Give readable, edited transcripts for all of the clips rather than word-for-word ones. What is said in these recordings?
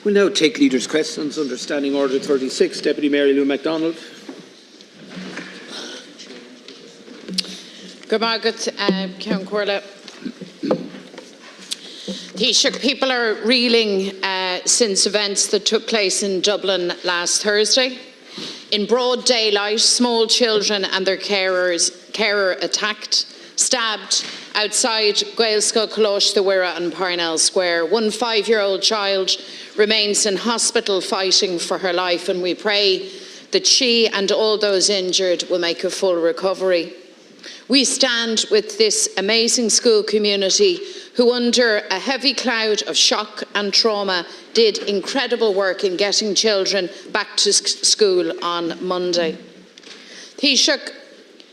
We'll now take leaders' questions under Standing Order 36. Deputy Mary Lou MacDonald. Good morning, Count Corla. Taoiseach, people are reeling since events that took place in Dublin last Thursday. In broad daylight, small children and their carer attacked, stabbed outside Gaelscoil Colóis de Mhuire and Parnell Square. One 5-year-old child remains in hospital fighting for her life, and we pray that she and all those injured will make a full recovery. We stand with this amazing school community who, under a heavy cloud of shock and trauma, did incredible work in getting children back to school on Monday. Taoiseach,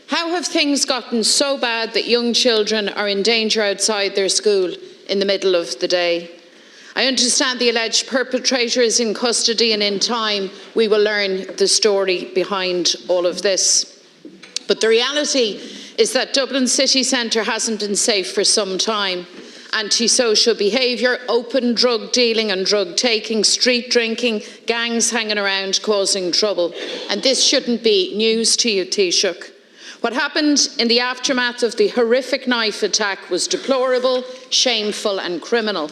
how have things gotten so bad that young children are in danger outside their school in the middle of the day? I understand the alleged perpetrator is in custody, and in time we will learn the story behind all of this. But the reality is that Dublin city centre hasn't been safe for some time. Antisocial behaviour, open drug dealing and drug taking, street drinking, gangs hanging around causing trouble. And this shouldn't be news to you, Taoiseach. What happened in the aftermath of the horrific knife attack was deplorable, shameful and criminal.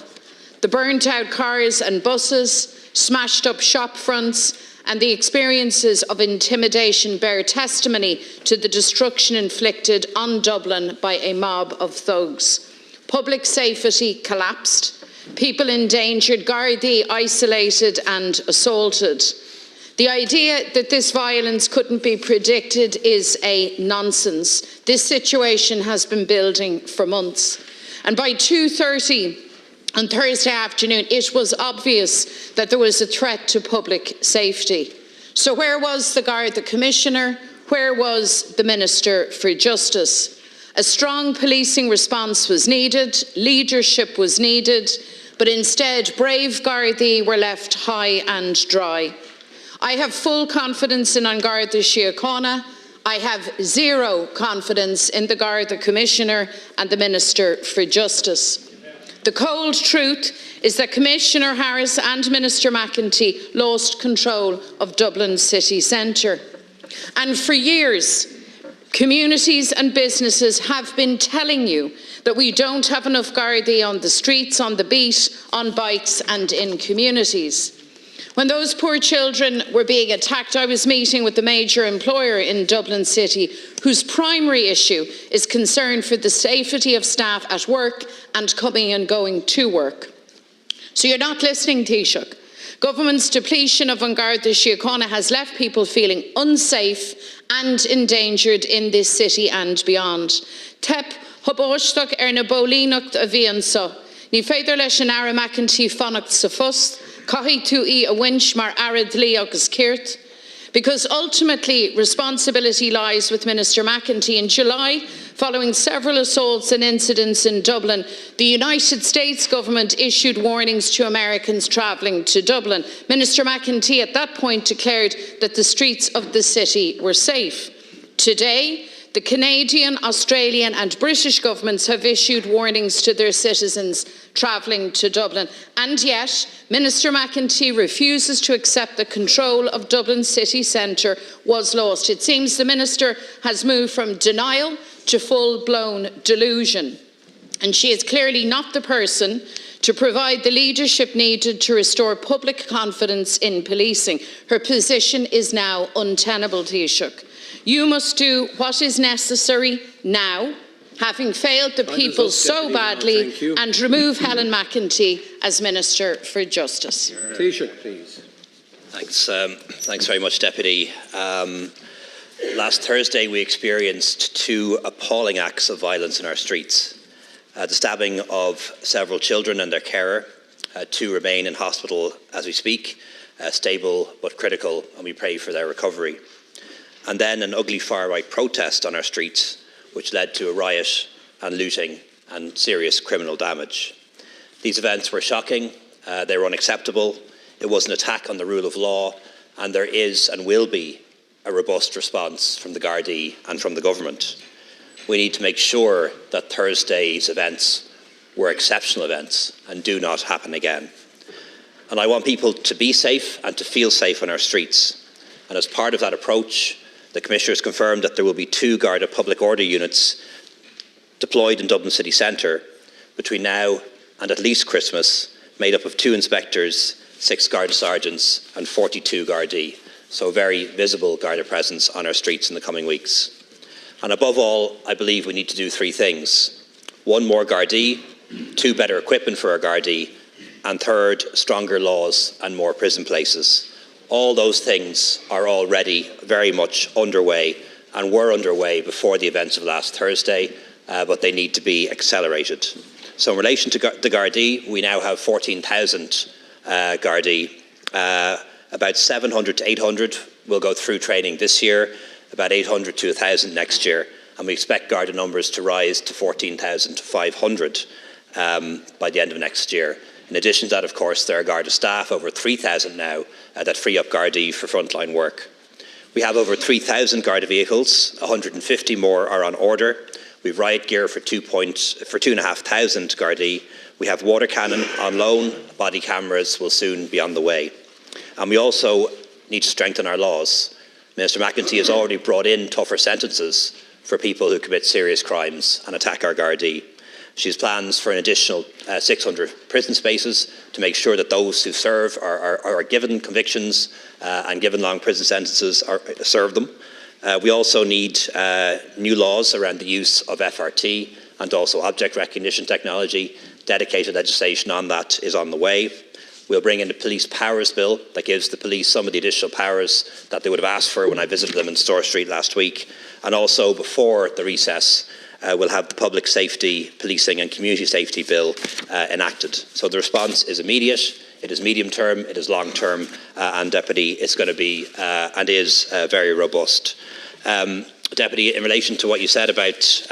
The burnt out cars and buses, smashed up shop fronts and the experiences of intimidation bear testimony to the destruction inflicted on Dublin by a mob of thugs. Public safety collapsed, people endangered, Gardai isolated and assaulted. The idea that this violence couldn't be predicted is a nonsense. This situation has been building for months. And by 2:30 on Thursday afternoon, it was obvious that there was a threat to public safety. So where was the Garda Commissioner? Where was the Minister for Justice? A strong policing response was needed, leadership was needed, but instead brave Gardaí were left high and dry. I have full confidence in An Garda Síochána. I have zero confidence in the Garda Commissioner and the Minister for Justice. The cold truth is that Commissioner Harris and Minister McEntee lost control of Dublin city centre. And for years, communities and businesses have been telling you that we don't have enough Gardaí on the streets, on the beat, on bikes and in communities. When those poor children were being attacked, I was meeting with the major employer in Dublin City, whose primary issue is concern for the safety of staff at work and coming and going to work. So you're not listening, Taoiseach. Government's depletion of An Garda Síochána has left people feeling unsafe and endangered in this city and beyond. Tep hobóisteach na bólíneacht a bhíonn sa. Ní féidir leis an Ara McEntee fannacht sa fust. Caithfidh tú a winch mar arid lí agus cirt. Because ultimately responsibility lies with Minister McEntee. In July, following several assaults and incidents in Dublin, the United States government issued warnings to Americans travelling to Dublin. Minister McEntee at that point declared that the streets of the city were safe. Today, the Canadian, Australian and British governments have issued warnings to their citizens travelling to Dublin. And yet, Minister McEntee refuses to accept that control of Dublin city centre was lost. It seems the Minister has moved from denial to full-blown delusion. And she is clearly not the person to provide the leadership needed to restore public confidence in policing. Her position is now untenable, Taoiseach. You must do what is necessary now, having failed the people so badly, and remove Helen McEntee as Minister for Justice. Taoiseach, please. Thanks very much, Deputy. Last Thursday we experienced two appalling acts of violence in our streets. The stabbing of several children and their carer. Two remain in hospital as we speak, stable but critical, and we pray for their recovery. And then an ugly far-right protest on our streets, which led to a riot and looting and serious criminal damage. These events were shocking, they were unacceptable, it was an attack on the rule of law, and there is and will be a robust response from the Gardaí and from the government. We need to make sure that Thursday's events were exceptional events and do not happen again. And I want people to be safe and to feel safe on our streets. And as part of that approach, the Commissioner has confirmed that there will be 2 Garda public order units deployed in Dublin city centre between now and at least Christmas, made up of 2 inspectors, 6 Garda sergeants and 42 Gardai. So a very visible Garda presence on our streets in the coming weeks. And above all, I believe we need to do 3 things. 1, more Gardai, 2, better equipment for our Gardai, and 3rd, stronger laws and more prison places. All those things are already very much underway and were underway before the events of last Thursday, but they need to be accelerated. So in relation to the Gardai, we now have 14,000 Gardai. About 700 to 800 will go through training this year, about 800 to 1,000 next year, and we expect Garda numbers to rise to 14,500 by the end of next year. In addition to that, of course, there are Garda staff, over 3,000 now, that free up Gardai for frontline work. We have over 3,000 Garda vehicles, 150 more are on order. We have riot gear for 2,500 Gardai. We have water cannon on loan, body cameras will soon be on the way. And we also need to strengthen our laws. Minister McEntee has already brought in tougher sentences for people who commit serious crimes and attack our Gardai. She has plans for an additional 600 prison spaces to make sure that those who serve are given convictions and given long prison sentences serve them. We also need new laws around the use of FRT and also object recognition technology. Dedicated legislation on that is on the way. We'll bring in a police powers bill that gives the police some of the additional powers that they would have asked for when I visited them in Store Street last week. And also, before the recess, we'll have the public safety, policing and community safety bill enacted. So the response is immediate, it is medium term, it is long term, and Deputy, it's going to be and is very robust. Deputy, in relation to what you said about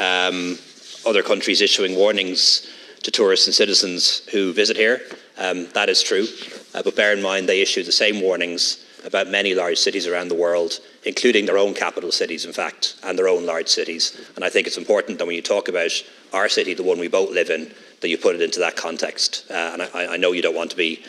other countries issuing warnings to tourists and citizens who visit here, that is true, but bear in mind they issue the same warnings about many large cities around the world, including their own capital cities, in fact, and their own large cities. And I think it's important that when you talk about our city, the one we both live in, that you put it into that context. And I know you don't want to be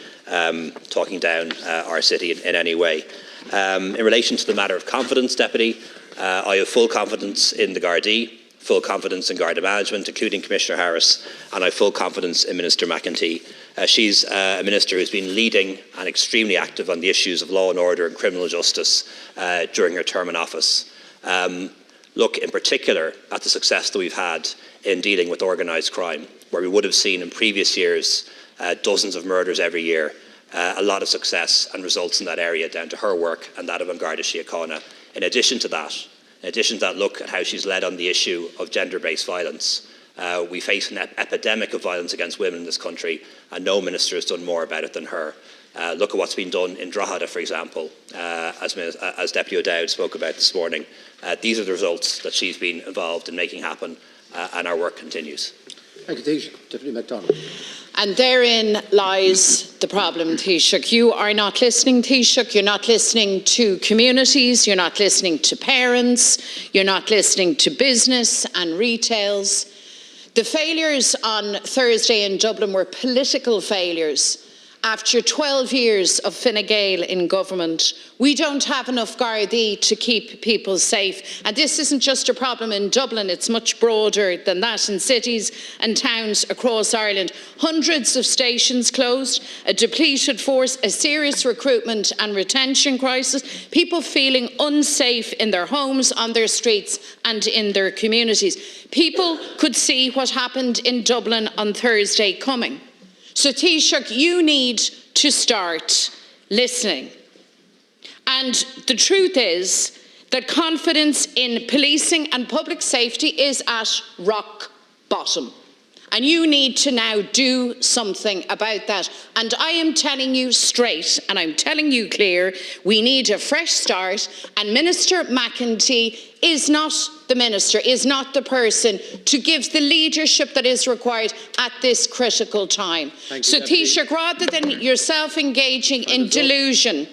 talking down our city in any way. In relation to the matter of confidence, Deputy, I have full confidence in the Gardai, full confidence in Garda management, including Commissioner Harris, and I have full confidence in Minister McEntee. She's a minister who's been leading and extremely active on the issues of law and order and criminal justice during her term in office. Look in particular at the success that we've had in dealing with organised crime, where we would have seen in previous years dozens of murders every year, a lot of success and results in that area down to her work and that of Garda Síochána. In addition to that, look at how she's led on the issue of gender-based violence. We face an epidemic of violence against women in this country, and no minister has done more about it than her. Look at what's been done in Drogheda, for example, as Deputy O'Dowd spoke about this morning. These are the results that she's been involved in making happen, and our work continues. Thank you, Taoiseach. Deputy MacDonald. And therein lies the problem, Taoiseach. You are not listening, Taoiseach. You're not listening to communities. You're not listening to parents. You're not listening to business and retails. The failures on Thursday in Dublin were political failures. After 12 years of Fine Gael in government, we don't have enough Gardaí to keep people safe. And this isn't just a problem in Dublin, it's much broader than that in cities and towns across Ireland. Hundreds of stations closed, a depleted force, a serious recruitment and retention crisis, people feeling unsafe in their homes, on their streets and in their communities. People could see what happened in Dublin on Thursday coming. So, Taoiseach, you need to start listening. And the truth is that confidence in policing and public safety is at rock bottom. And you need to now do something about that. And I am telling you straight, and I'm telling you clear, we need a fresh start. And Minister McEntee is not the minister, is not the person to give the leadership that is required at this critical time. So, Taoiseach, rather than yourself engaging in delusion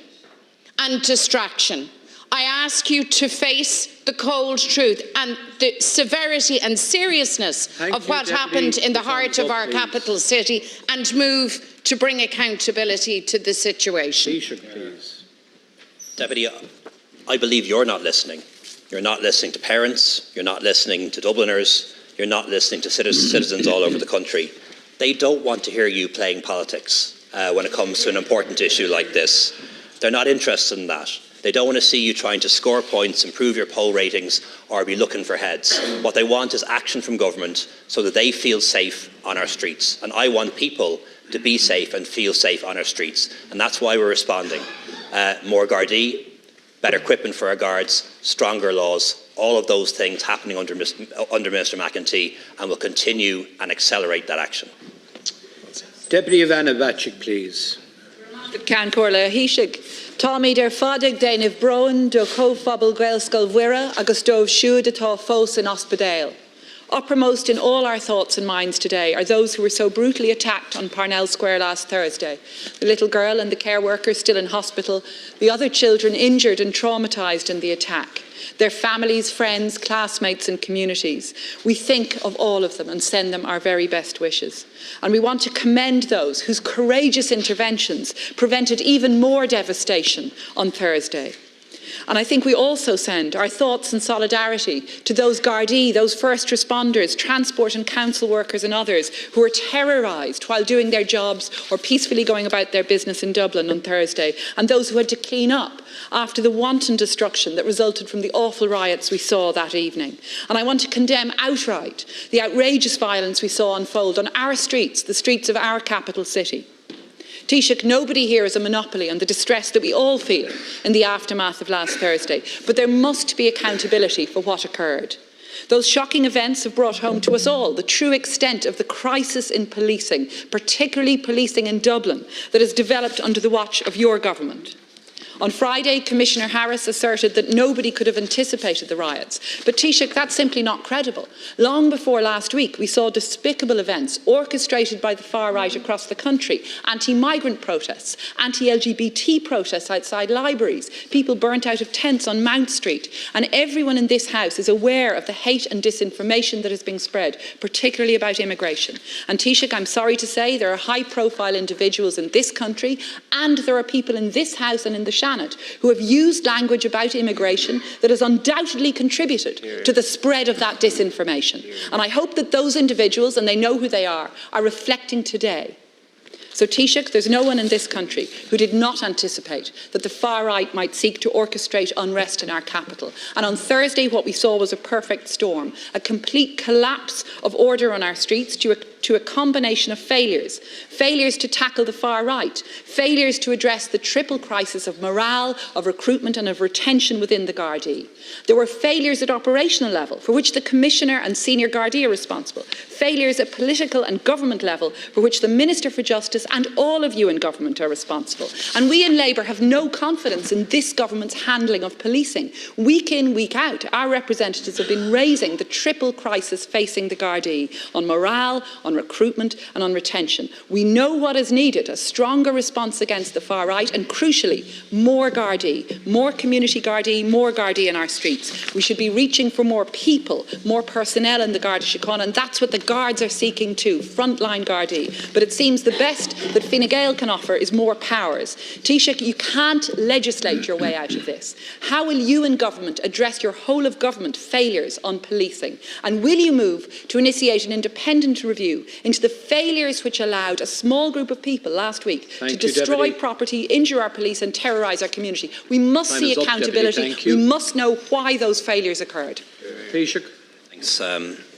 and distraction, I ask you to face the cold truth and the severity and seriousness of what happened in the heart of our capital city and move to bring accountability to the situation. Taoiseach, please. Deputy, I believe you're not listening. You're not listening to parents, you're not listening to Dubliners, you're not listening to citizens all over the country. They don't want to hear you playing politics when it comes to an important issue like this. They're not interested in that. They don't want to see you trying to score points, improve your poll ratings, or be looking for heads. What they want is action from government so that they feel safe on our streets. And I want people to be safe and feel safe on our streets. And that's why we're responding. More Gardai, better equipment for our guards, stronger laws, all of those things happening under Minister McEntee, and will continue and accelerate that action. Deputy Ivana Bacik, please. Can Corla Hishig. Tommy der fadig Dainif Brown do co-fabel Gaelskull Wira agus dove siúd atá fós in Ospedale. Uppermost in all our thoughts and minds today are those who were so brutally attacked on Parnell Square last Thursday. The little girl and the care worker still in hospital, the other children injured and traumatised in the attack, their families, friends, classmates and communities. We think of all of them and send them our very best wishes. And we want to commend those whose courageous interventions prevented even more devastation on Thursday. And I think we also send our thoughts and solidarity to those Gardai, those first responders, transport and council workers and others who were terrorised while doing their jobs or peacefully going about their business in Dublin on Thursday, and those who had to clean up after the wanton destruction that resulted from the awful riots we saw that evening. And I want to condemn outright the outrageous violence we saw unfold on our streets, the streets of our capital city. Taoiseach, nobody here has a monopoly on the distress that we all feel in the aftermath of last Thursday, but there must be accountability for what occurred. Those shocking events have brought home to us all the true extent of the crisis in policing, particularly policing in Dublin, that has developed under the watch of your government. On Friday, Commissioner Harris asserted that nobody could have anticipated the riots. But Taoiseach, that's simply not credible. Long before last week, we saw despicable events orchestrated by the far right across the country. Anti-migrant protests, anti-LGBT protests outside libraries, people burnt out of tents on Mount Street. And everyone in this House is aware of the hate and disinformation that is being spread, particularly about immigration. And Taoiseach, I'm sorry to say, there are high-profile individuals in this country, and there are people in this House and in the who have used language about immigration that has undoubtedly contributed to the spread of that disinformation. And I hope that those individuals, and they know who they are reflecting today. So Taoiseach, there's no one in this country who did not anticipate that the far right might seek to orchestrate unrest in our capital. And on Thursday, what we saw was a perfect storm, a complete collapse of order on our streets due to a combination of failures. Failures to tackle the far right, failures to address the triple crisis of morale, of recruitment and of retention within the Gardai. There were failures at operational level, for which the Commissioner and senior Gardai are responsible. Failures at political and government level, for which the Minister for Justice and all of you in government are responsible. And we in Labour have no confidence in this government's handling of policing. Week in, week out, our representatives have been raising the triple crisis facing the Gardai on morale, on recruitment and on retention. We know what is needed, a stronger response against the far right and, crucially, more Gardai, more community Gardai, more Gardai in our streets. We should be reaching for more people, more personnel in the Garda Síochána, and that's what the Guards are seeking too, frontline Gardai. But it seems the best that Fine Gael can offer is more powers. Taoiseach, you can't legislate your way out of this. How will you in government address your whole of government failures on policing? And will you move to initiate an independent review into the failures which allowed a small group of people last week to destroy property, injure our police and terrorise our community? We must see accountability. We must know why those failures occurred. Taoiseach.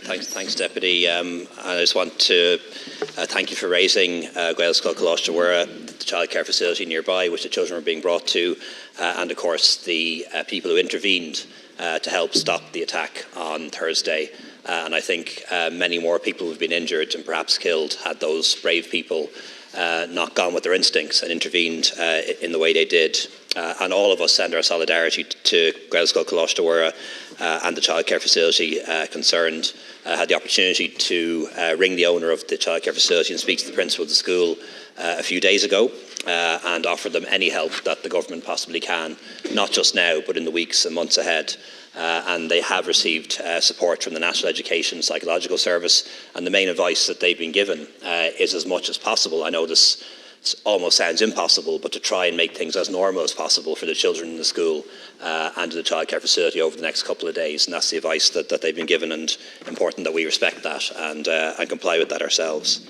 Thanks, Deputy. I just want to thank you for raising Gaelscoil Coláiste Mhuire, the childcare facility nearby, which the children were being brought to, and of course the people who intervened to help stop the attack on Thursday. And I think many more people have been injured and perhaps killed had those brave people not gone with their instincts and intervened in the way they did. And all of us send our solidarity to Gaelscoil Coláiste Mhuire and the childcare facility concerned. Had the opportunity to ring the owner of the childcare facility and speak to the principal of the school a few days ago. and offer them any help that the government possibly can, not just now, but in the weeks and months ahead. And they have received support from the National Education and Psychological Service, and the main advice that they've been given is as much as possible. I know this almost sounds impossible, but to try and make things as normal as possible for the children in the school and in the childcare facility over the next couple of days. And that's the advice that they've been given, and important that we respect that and comply with that ourselves.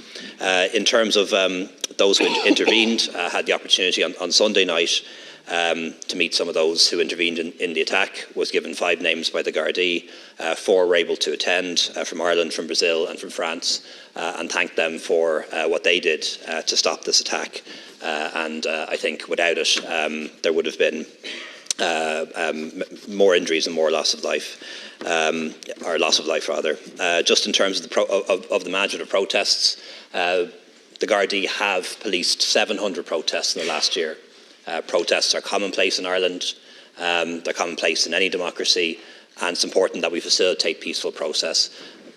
In terms of those who intervened, had the opportunity on Sunday night to meet some of those who intervened in the attack. Was given 5 names by the Gardai. 4 were able to attend from Ireland, from Brazil and from France, and thank them for what they did to stop this attack. And I think without it there would have been more injuries and more loss of life, or loss of life rather. Just in terms of the management of protests, the Gardai have policed 700 protests in the last year. Protests are commonplace in Ireland, they're commonplace in any democracy, and it's important that we facilitate peaceful protests.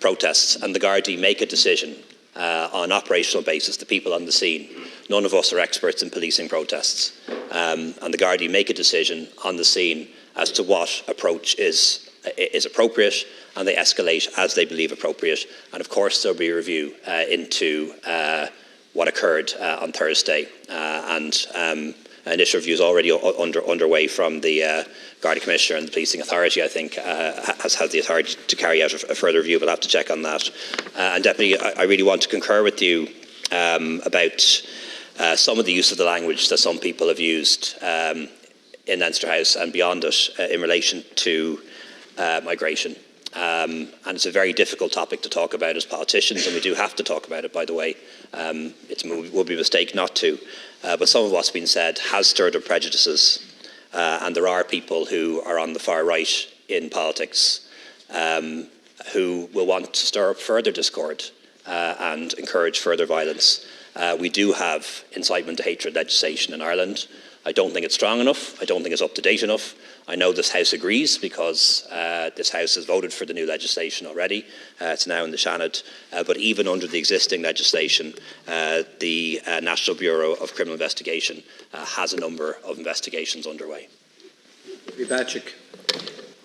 And the Gardai make a decision on an operational basis, the people on the scene. None of us are experts in policing protests. And the Gardai make a decision on the scene as to what approach is appropriate, and they escalate as they believe appropriate. And of course there'll be a review into what occurred on Thursday, and initial review is already underway from the Garda Commissioner, and the Policing Authority, I think, has the authority to carry out a further review. We'll have to check on that. And Deputy, I really want to concur with you about some of the use of the language that some people have used in Leinster House and beyond it in relation to migration. And it's a very difficult topic to talk about as politicians, and we do have to talk about it, by the way. It would be a mistake not to. But some of what's been said has stirred up prejudices, and there are people who are on the far right in politics who will want to stir up further discord and encourage further violence. We do have incitement to hatred legislation in Ireland. I don't think it's strong enough. I don't think it's up to date enough. I know this House agrees, because this House has voted for the new legislation already. It's now in the Seanad. But even under the existing legislation, the National Bureau of Criminal Investigation has a number of investigations underway.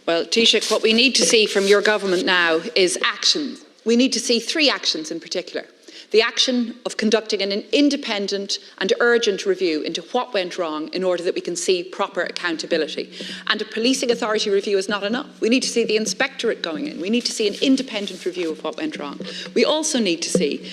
Well, Taoiseach, what we need to see from your government now is action. We need to see 3 actions in particular. The action of conducting an independent and urgent review into what went wrong in order that we can see proper accountability. And a policing authority review is not enough. We need to see the inspectorate going in. We need to see an independent review of what went wrong. We also need to see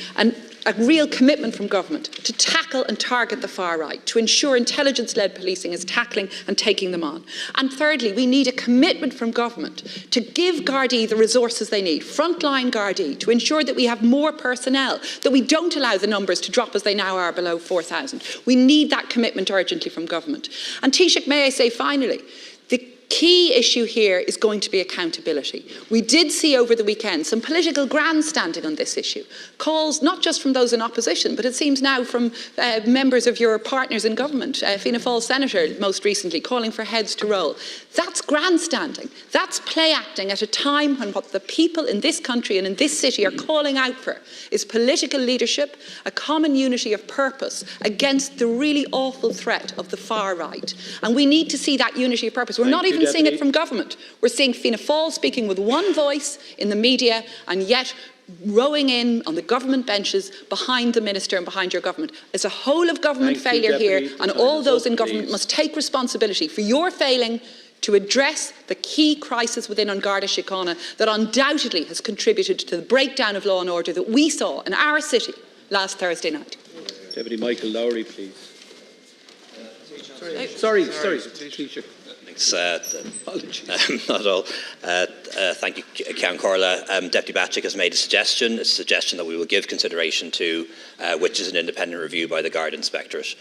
a real commitment from government to tackle and target the far right, to ensure intelligence-led policing is tackling and taking them on. And thirdly, we need a commitment from government to give Gardai the resources they need, frontline Gardai, to ensure that we have more personnel, that we don't allow the numbers to drop as they now are below 4,000. We need that commitment urgently from government. And Taoiseach, may I say finally, the key issue here is going to be accountability. We did see over the weekend some political grandstanding on this issue. Calls not just from those in opposition, but it seems now from members of your partners in government, Fianna Fáil Senator most recently, calling for heads to roll. That's grandstanding. That's play acting at a time when what the people in this country and in this city are calling out for is political leadership, a common unity of purpose against the really awful threat of the far right. And we need to see that unity of purpose. We're not even seeing it from government. We're seeing Fianna Fáil speaking with one voice in the media, and yet rowing in on the government benches behind the minister and behind your government. There's a whole of government failure here, and all those in government must take responsibility for your failing to address the key crisis within An Garda Síochána that undoubtedly has contributed to the breakdown of law and order that we saw in our city last Thursday night. Deputy Michael Lowry, please. Sorry. Taoiseach. Thanks. Not at all. Thank you, Ceann Corla. Deputy Batchick has made a suggestion. It's a suggestion that we will give consideration to, which is an independent review by the Garda Inspectorate.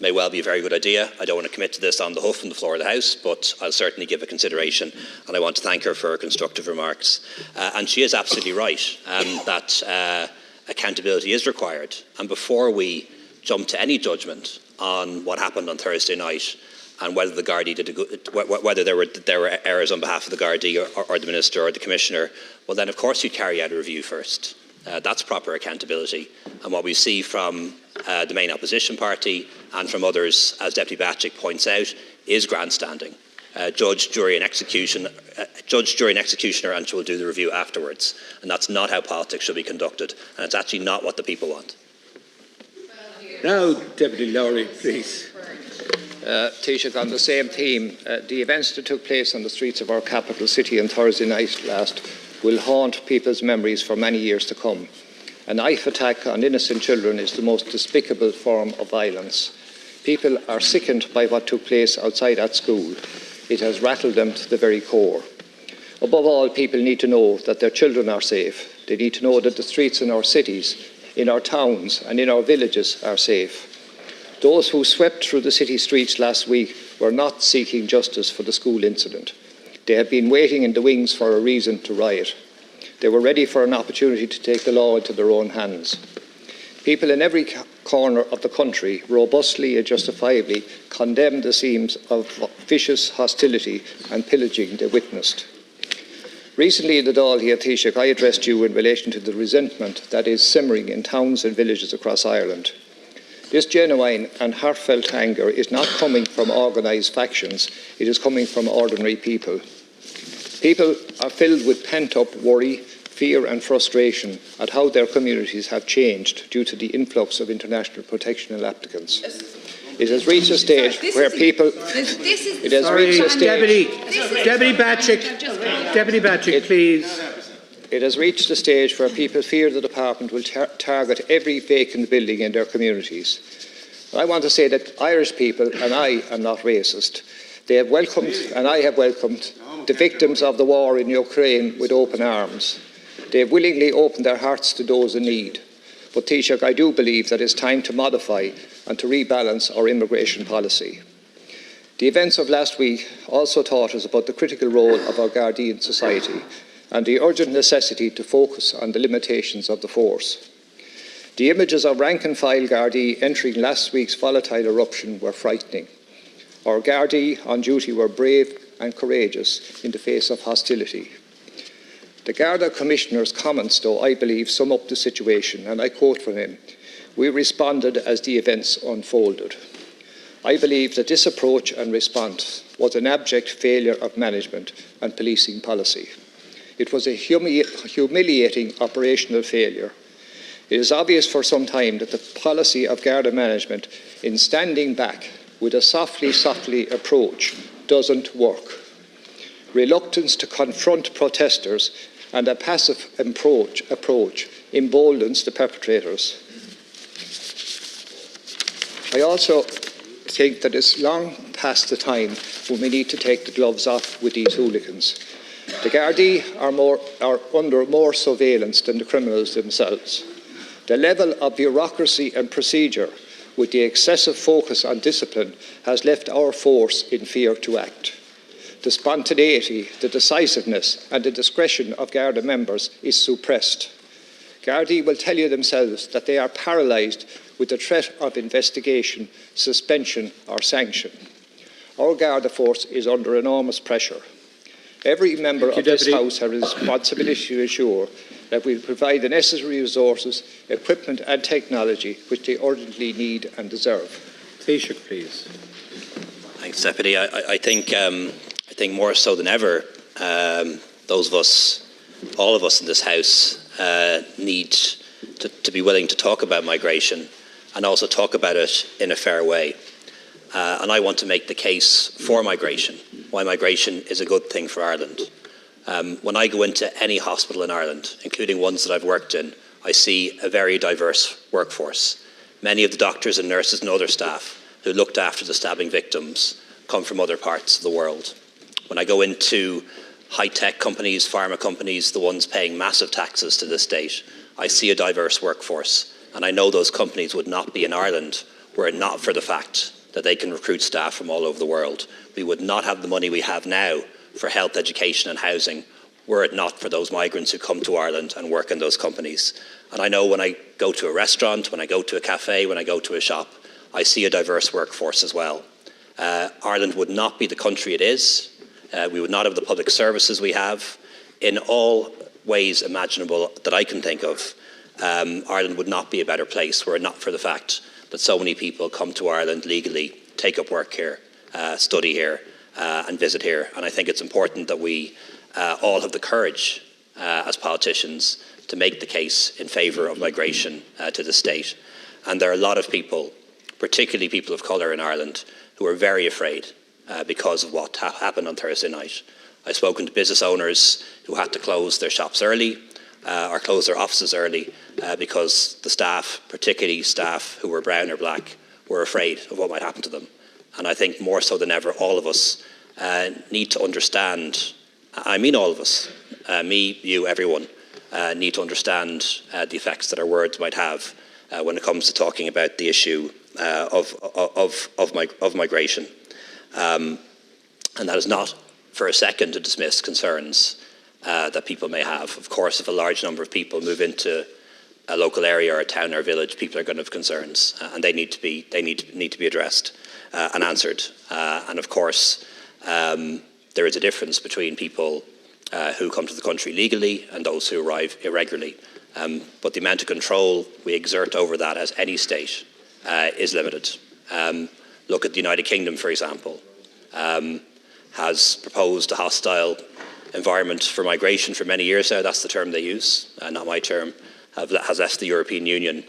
May well be a very good idea. I don't want to commit to this on the hoof on the floor of the House, but I'll certainly give it consideration, and I want to thank her for her constructive remarks. And she is absolutely right that accountability is required. And before we jump to any judgment on what happened on Thursday night and whether the Gardaí did whether there were errors on behalf of the Gardaí or the Minister or the Commissioner, well then of course you'd carry out a review first. That's proper accountability. And what we see from the main opposition party and from others, as Deputy Batchik points out, is grandstanding. Judge, jury and executioner, and she will do the review afterwards. And that's not how politics should be conducted. And it's actually not what the people want. Now, Deputy Lowry, please. Taoiseach, on the same theme, the events that took place on the streets of our capital city on Thursday night last will haunt people's memories for many years to come. A knife attack on innocent children is the most despicable form of violence. People are sickened by what took place outside that school. It has rattled them to the very core. Above all, people need to know that their children are safe. They need to know that the streets in our cities, in our towns and in our villages are safe. Those who swept through the city streets last week were not seeking justice for the school incident. They had been waiting in the wings for a reason to riot. They were ready for an opportunity to take the law into their own hands. People in every corner of the country robustly and justifiably condemned the scenes of vicious hostility and pillaging they witnessed. Recently in the Dáil here, Taoiseach, I addressed you in relation to the resentment that is simmering in towns and villages across Ireland. This genuine and heartfelt anger is not coming from organised factions, it is coming from ordinary people. People are filled with pent-up worry, fear and frustration at how their communities have changed due to the influx of international protectional applicants. It has reached a stage where people... Deputy Batchik, please. It has reached a stage where people fear the department will target every vacant building in their communities. I want to say that Irish people, and I am not racist, they have welcomed, and I have welcomed, the victims of the war in Ukraine with open arms. They have willingly opened their hearts to those in need. But Taoiseach, I do believe that it's time to modify and to rebalance our immigration policy. The events of last week also taught us about the critical role of our Gardai in society and the urgent necessity to focus on the limitations of the force. The images of rank-and-file Gardai entering last week's volatile eruption were frightening. Our Gardai on duty were brave and courageous in the face of hostility. The Garda Commissioner's comments, though, I believe, sum up the situation, and I quote from him, "We responded as the events unfolded." I believe that this approach and response was an abject failure of management and policing policy. It was a humiliating operational failure. It is obvious for some time that the policy of Garda management in standing back with a softly approach doesn't work. Reluctance to confront protesters and a passive approach emboldens the perpetrators. I also think that it's long past the time when we need to take the gloves off with these hooligans. The Gardai are under more surveillance than the criminals themselves. The level of bureaucracy and procedure, with the excessive focus on discipline, has left our force in fear to act. The spontaneity, the decisiveness and the discretion of Garda members is suppressed. Gardai will tell you themselves that they are paralysed with the threat of investigation, suspension or sanction. Our Garda force is under enormous pressure. Every member of this House has a responsibility to ensure that we provide the necessary resources, equipment and technology which they urgently need and deserve. Taoiseach, please. Thanks, Deputy. I think more so than ever, those of us, all of us in this House, need to be willing to talk about migration and also talk about it in a fair way. And I want to make the case for migration, why migration is a good thing for Ireland. When I go into any hospital in Ireland, including ones that I've worked in, I see a very diverse workforce. Many of the doctors and nurses and other staff who looked after the stabbing victims come from other parts of the world. When I go into high-tech companies, pharma companies, the ones paying massive taxes to the state, I see a diverse workforce. And I know those companies would not be in Ireland were it not for the fact that they can recruit staff from all over the world. We would not have the money we have now for health, education and housing were it not for those migrants who come to Ireland and work in those companies. And I know when I go to a restaurant, when I go to a cafe, when I go to a shop, I see a diverse workforce as well. Ireland would not be the country it is. We would not have the public services we have in all ways imaginable that I can think of. Ireland would not be a better place were it not for the fact that so many people come to Ireland legally, take up work here, study here and visit here. And I think it's important that we all have the courage as politicians to make the case in favour of migration to the state. And there are a lot of people, particularly people of colour in Ireland, who are very afraid because of what happened on Thursday night. I've spoken to business owners who had to close their shops early or close their offices early because the staff, particularly staff who were brown or black, were afraid of what might happen to them. And I think more so than ever, all of us need to understand, I mean all of us, me, you, everyone, need to understand the effects that our words might have when it comes to talking about the issue of migration. And that is not for a second to dismiss concerns that people may have. Of course, if a large number of people move into a local area or a town or village, people are going to have concerns, and they need to be addressed and answered. And of course, there is a difference between people who come to the country legally and those who arrive irregularly. But the amount of control we exert over that as any state is limited. Look at the United Kingdom, for example, has proposed a hostile environment for migration for many years now. That's the term they use, not my term. Has left the European Union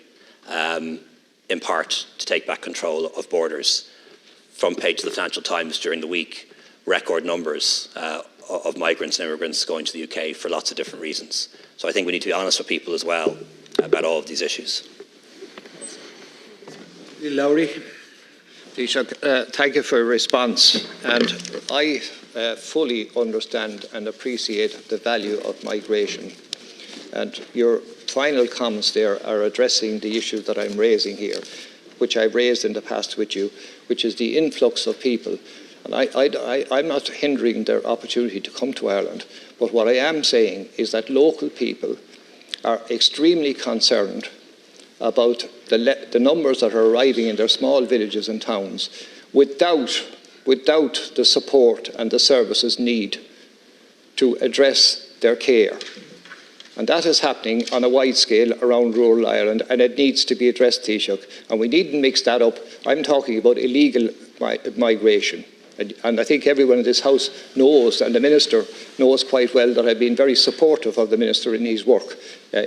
in part to take back control of borders. Front page of the Financial Times during the week, record numbers of migrants and immigrants going to the UK for lots of different reasons. So I think we need to be honest with people as well about all of these issues. Lowry. Taoiseach, thank you for your response. And I fully understand and appreciate the value of migration. And your final comments there are addressing the issue that I'm raising here, which I've raised in the past with you, which is the influx of people. And I'm not hindering their opportunity to come to Ireland, but what I am saying is that local people are extremely concerned about the numbers that are arriving in their small villages and towns without the support and the services need to address their care. And that is happening on a wide scale around rural Ireland, and it needs to be addressed, Taoiseach. And we needn't mix that up. I'm talking about illegal migration. And I think everyone in this House knows, and the Minister knows quite well, that I've been very supportive of the Minister in his work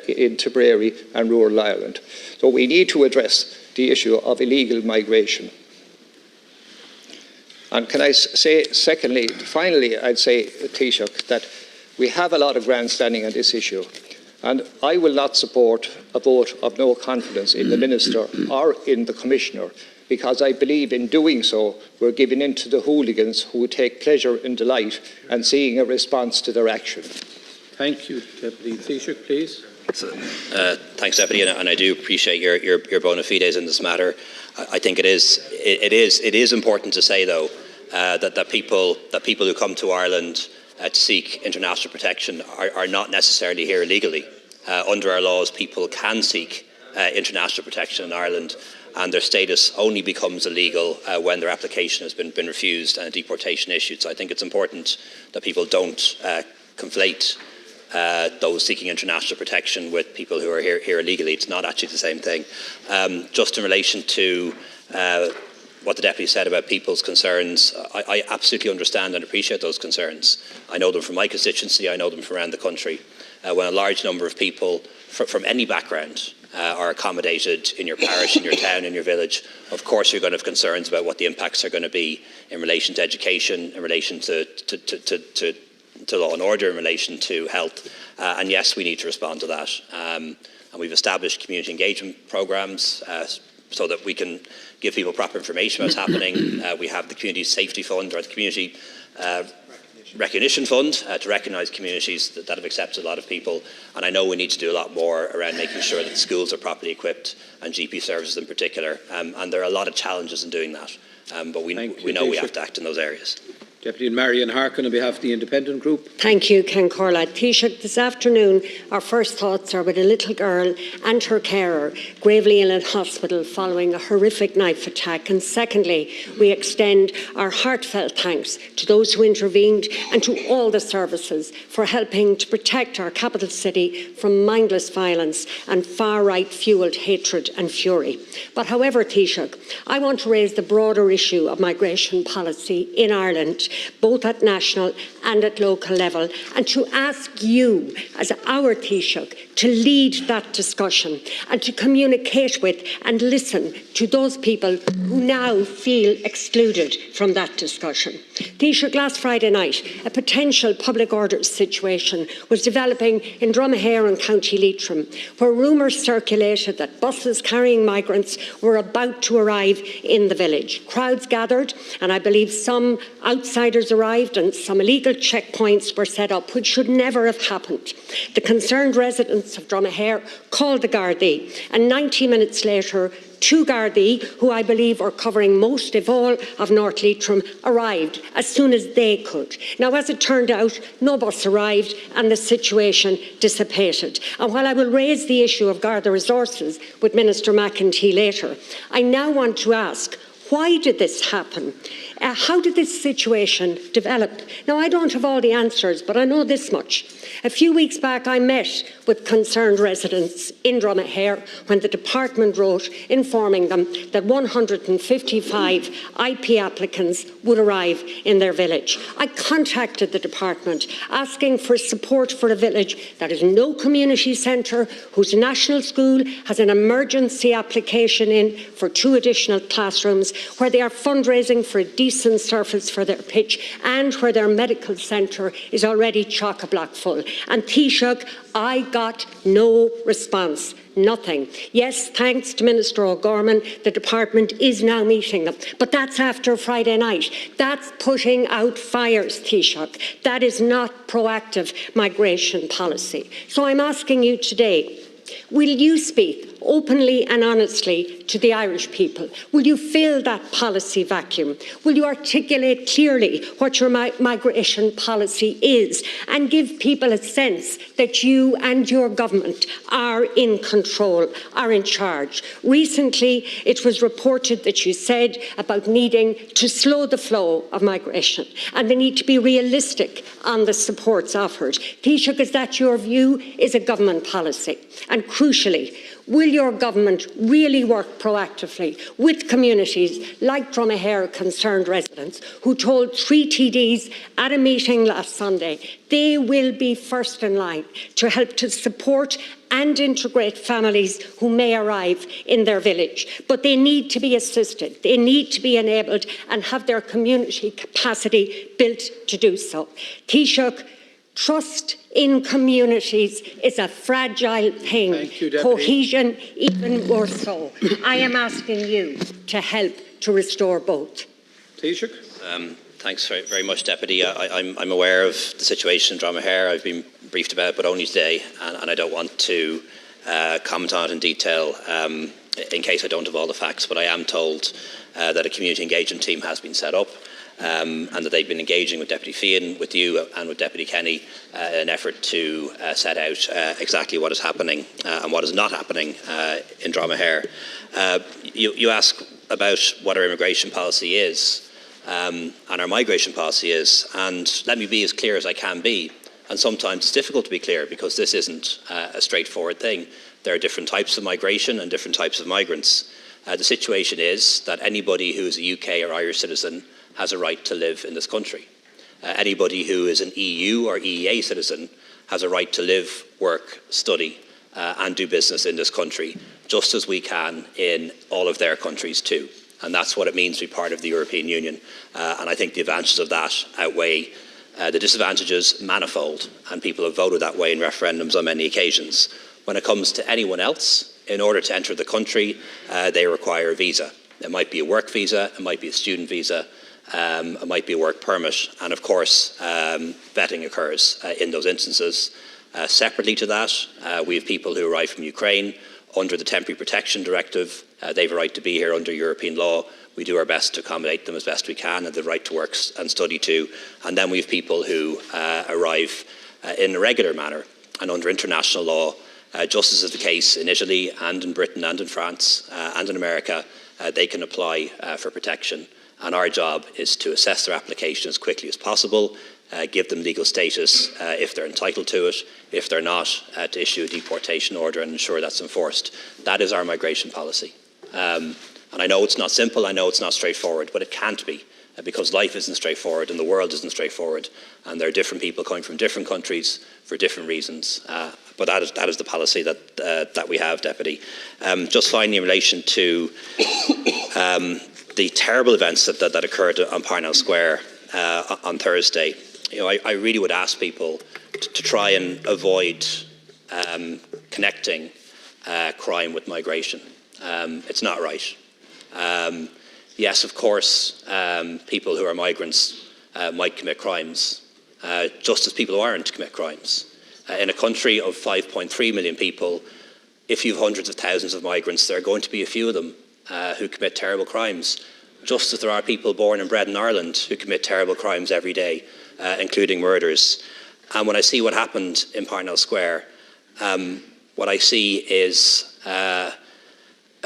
in Tipperary and rural Ireland. So we need to address the issue of illegal migration. And can I say, secondly, finally, I'd say, Taoiseach, that we have a lot of grandstanding on this issue. And I will not support a vote of no confidence in the Minister or in the Commissioner, because I believe in doing so, we're giving in to the hooligans who take pleasure and delight in seeing a response to their action. Thank you, Deputy Taoiseach, please. Thanks, Deputy, and I do appreciate your bona fides in this matter. I think it is important to say, though, that people who come to Ireland to seek international protection are not necessarily here illegally. Under our laws, people can seek international protection in Ireland, and their status only becomes illegal when their application has been refused and a deportation issued. So I think it's important that people don't conflate those seeking international protection with people who are here illegally. It's not actually the same thing. Just in relation to what the Deputy said about people's concerns, I absolutely understand and appreciate those concerns. I know them from my constituency, I know them from around the country. When a large number of people from any background are accommodated in your parish, in your town, in your village, of course you're going to have concerns about what the impacts are going to be in relation to education, in relation to law and order, in relation to health. And yes, we need to respond to that. And we've established community engagement programmes so that we can give people proper information about what's happening. We have the Community Safety Fund, or the Community Recognition Fund, to recognise communities that have accepted a lot of people. And I know we need to do a lot more around making sure that schools are properly equipped, and GP services in particular. And there are a lot of challenges in doing that. But we know we have to act in those areas. Deputy Marion Harkin on behalf of the Independent Group. Thank you, Ken Corlad. Taoiseach, this afternoon our first thoughts are with a little girl and her carer gravely ill in hospital following a horrific knife attack. And secondly, we extend our heartfelt thanks to those who intervened and to all the services for helping to protect our capital city from mindless violence and far-right fuelled hatred and fury. But however, Taoiseach, I want to raise the broader issue of migration policy in Ireland, both at national and at local level, and to ask you, as our Taoiseach, to lead that discussion and to communicate with and listen to those people who now feel excluded from that discussion. Taoiseach, last Friday night, a potential public order situation was developing in Dromahair and County Leitrim, where rumours circulated that buses carrying migrants were about to arrive in the village. Crowds gathered, and I believe some outsiders arrived and some illegal checkpoints were set up, which should never have happened. The concerned residents of Dromahair called the Gardai, and 90 minutes later, two Gardai, who I believe are covering most, if all, of North Leitrim, arrived as soon as they could. Now, as it turned out, no bus arrived and the situation dissipated. And while I will raise the issue of Garda resources with Minister McEntee later, I now want to ask, why did this happen? How did this situation develop? Now, I don't have all the answers, but I know this much. A few weeks back, I met with concerned residents in Dromahair when the department wrote informing them that 155 IP applicants would arrive in their village. I contacted the department asking for support for a village that has no community centre, whose national school has an emergency application in for 2 additional classrooms, where they are fundraising for a decent surface for their pitch, and where their medical centre is already chock-a-block full. And Taoiseach, I got no response. Nothing. Yes, thanks to Minister O'Gorman, the department is now meeting them. But that's after Friday night. That's putting out fires, Taoiseach. That is not proactive migration policy. So I'm asking you today, will you speak openly and honestly to the Irish people? Will you fill that policy vacuum? Will you articulate clearly what your migration policy is and give people a sense that you and your government are in control, are in charge? Recently, it was reported that you said about needing to slow the flow of migration and the need to be realistic on the supports offered. Taoiseach, is that your view? Is a government policy? And crucially, will your government really work proactively with communities like Dromahair concerned residents who told 3 TDs at a meeting last Sunday they will be first in line to help to support and integrate families who may arrive in their village? But they need to be assisted, they need to be enabled and have their community capacity built to do so. Taoiseach, trust in communities is a fragile thing. Thank you, Deputy. Cohesion even more so. I am asking you to help to restore both. Taoiseach. Thanks very much, Deputy. I'm aware of the situation in Dromahair. I've been briefed about it, but only today, and I don't want to comment on it in detail in case I don't have all the facts. But I am told that a community engagement team has been set up, and that they've been engaging with Deputy Fian, with you and with Deputy Kenny in an effort to set out exactly what is happening and what is not happening in Dromahair. You ask about what our immigration policy is and our migration policy is, and let me be as clear as I can be. And sometimes it's difficult to be clear because this isn't a straightforward thing. There are different types of migration and different types of migrants. The situation is that anybody who is a UK or Irish citizen has a right to live in this country. Anybody who is an EU or EEA citizen has a right to live, work, study and do business in this country, just as we can in all of their countries too. And that's what it means to be part of the European Union. And I think the advantages of that outweigh the disadvantages manifold, and people have voted that way in referendums on many occasions. When it comes to anyone else, in order to enter the country, they require a visa. It might be a work visa, it might be a student visa, it might be a work permit, and of course vetting occurs in those instances. Separately to that, we have people who arrive from Ukraine under the Temporary Protection Directive They have a right to be here under European law. We do our best to accommodate them as best we can, and the right to work and study too. And then we have people who arrive in a regular manner and under international law, just as is the case in Italy and in Britain and in France and in America. They can apply for protection. And our job is to assess their application as quickly as possible, give them legal status if they're entitled to it. If they're not, to issue a deportation order and ensure that's enforced. That is our migration policy. And I know it's not simple, I know it's not straightforward, but it can't be, because life isn't straightforward and the world isn't straightforward. And there are different people coming from different countries for different reasons. But that is the policy that we have, Deputy. Just finally, in relation to the terrible events that occurred on Parnell Square on Thursday, I really would ask people to try and avoid connecting crime with migration. It's not right. Yes, of course, people who are migrants might commit crimes, just as people who aren't commit crimes. In a country of 5.3 million people, if you have hundreds of thousands of migrants, there are going to be a few of them who commit terrible crimes, just as there are people born and bred in Ireland who commit terrible crimes every day, including murders. And when I see what happened in Parnell Square, what I see is a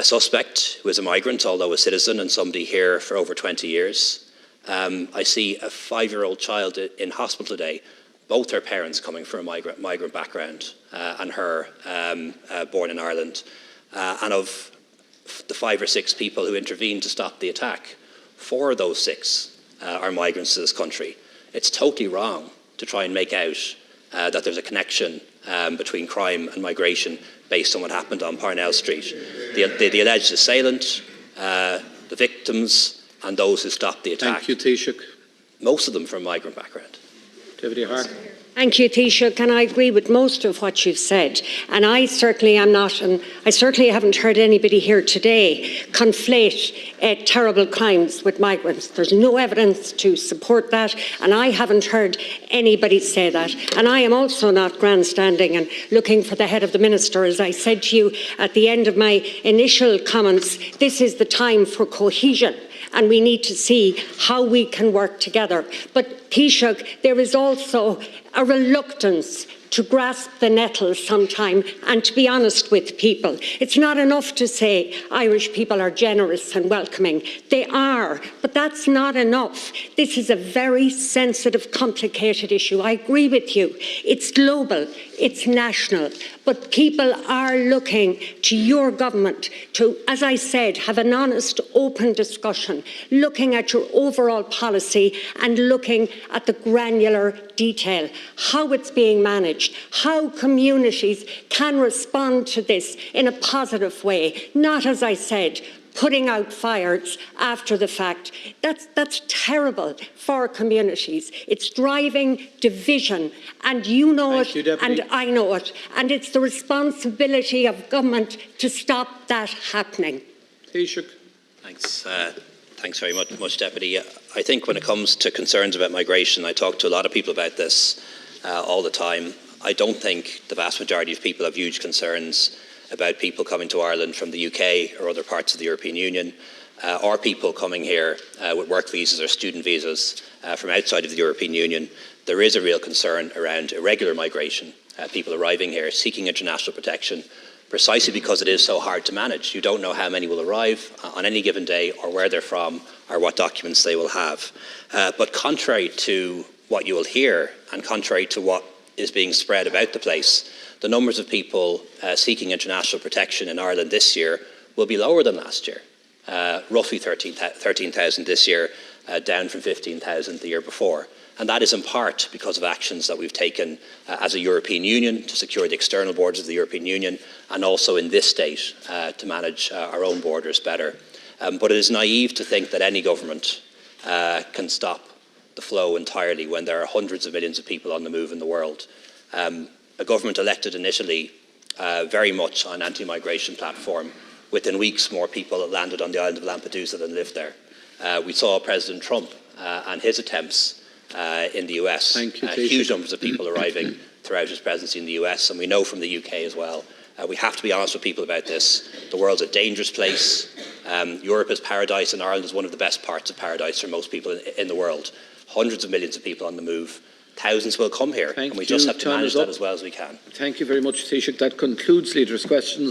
suspect who is a migrant, although a citizen, and somebody here for over 20 years. I see a 5-year-old child in hospital today, both her parents coming from a migrant background, and her born in Ireland. And of the 5 or 6 people who intervened to stop the attack, 4 of those 6 are migrants to this country. It's totally wrong to try and make out that there's a connection between crime and migration based on what happened on Parnell Street. The alleged assailant, the victims, and those who stopped the attack. Thank you, Taoiseach. Most of them from a migrant background. Deputy Hark. Thank you, Taoiseach, and I agree with most of what you've said. And I certainly am not, and I certainly haven't heard anybody here today conflate terrible crimes with migrants. There's no evidence to support that, and I haven't heard anybody say that. And I am also not grandstanding and looking for the head of the minister. As I said to you at the end of my initial comments, this is the time for cohesion, and we need to see how we can work together. But Taoiseach, there is also a reluctance to grasp the nettle sometime and to be honest with people. It's not enough to say Irish people are generous and welcoming. They are, but that's not enough. This is a very sensitive, complicated issue. I agree with you. It's global, it's national, but people are looking to your government to, as I said, have an honest, open discussion, looking at your overall policy and looking at the granular detail, how it's being managed, how communities can respond to this in a positive way, not, as I said, putting out fires after the fact. That's terrible for communities. It's driving division, and you know it, and I know it, and it's the responsibility of government to stop that happening. Taoiseach. Thanks. Thanks very much, Deputy. I think when it comes to concerns about migration, I talk to a lot of people about this all the time. I don't think the vast majority of people have huge concerns about people coming to Ireland from the UK or other parts of the European Union, or people coming here with work visas or student visas from outside of the European Union. There is a real concern around irregular migration, people arriving here seeking international protection, precisely because it is so hard to manage. You don't know how many will arrive on any given day, or where they're from, or what documents they will have. But contrary to what you will hear, and contrary to what is being spread about the place, the numbers of people seeking international protection in Ireland this year will be lower than last year. Roughly 13,000 this year, down from 15,000 the year before. And that is in part because of actions that we've taken as a European Union to secure the external borders of the European Union, and also in this state to manage our own borders better. But it is naive to think that any government can stop the flow entirely when there are hundreds of millions of people on the move in the world. A government elected initially very much on an anti-migration platform. Within weeks, more people landed on the island of Lampedusa than lived there. We saw President Trump and his attempts in the US. Thank you, huge numbers of people arriving throughout his presidency in the US, and we know from the UK as well We have to be honest with people about this. The world's a dangerous place. Europe is paradise, and Ireland is one of the best parts of paradise for most people in the world. Hundreds of millions of people on the move. Thousands will come here, and we just have to manage that as well as we can. Thank you very much, Taoiseach. That concludes Leaders' Questions.